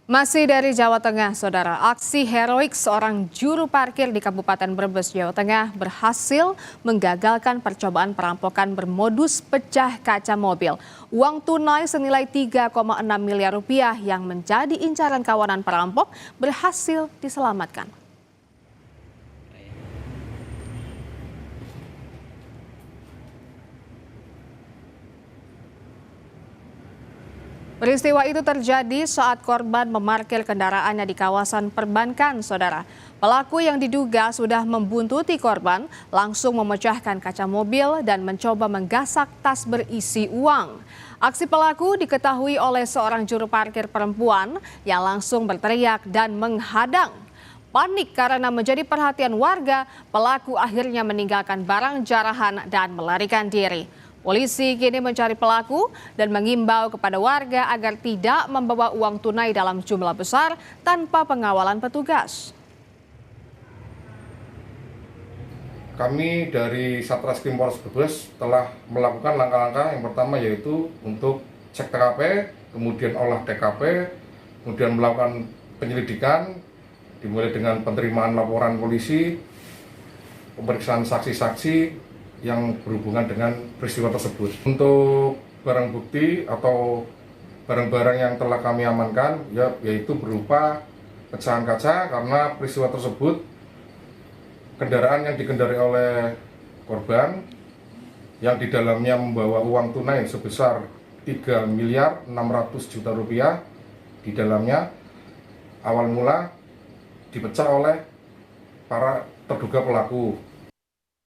Masih dari Jawa Tengah, Saudara, aksi heroik seorang juru parkir di Kabupaten Brebes, Jawa Tengah berhasil menggagalkan percobaan perampokan bermodus pecah kaca mobil. Uang tunai senilai 3,6 miliar rupiah yang menjadi incaran kawanan perampok berhasil diselamatkan. Peristiwa itu terjadi saat korban memarkir kendaraannya di kawasan perbankan, Saudara. Pelaku yang diduga sudah membuntuti korban langsung memecahkan kaca mobil dan mencoba menggasak tas berisi uang. Aksi pelaku diketahui oleh seorang juru parkir perempuan yang langsung berteriak dan menghadang. Panik karena menjadi perhatian warga, pelaku akhirnya meninggalkan barang jarahan dan melarikan diri. Polisi kini mencari pelaku dan mengimbau kepada warga agar tidak membawa uang tunai dalam jumlah besar tanpa pengawalan petugas. Kami dari Satreskrim Polres Brebes telah melakukan langkah-langkah yang pertama yaitu untuk cek TKP, kemudian olah TKP, kemudian melakukan penyelidikan dimulai dengan penerimaan laporan polisi, pemeriksaan saksi-saksi yang berhubungan dengan peristiwa tersebut. Untuk barang bukti atau barang-barang yang telah kami amankan yaitu berupa pecahan kaca karena peristiwa tersebut kendaraan yang dikendarai oleh korban yang di dalamnya membawa uang tunai sebesar 3 miliar 600 juta rupiah di dalamnya awal mula dipecah oleh para terduga pelaku.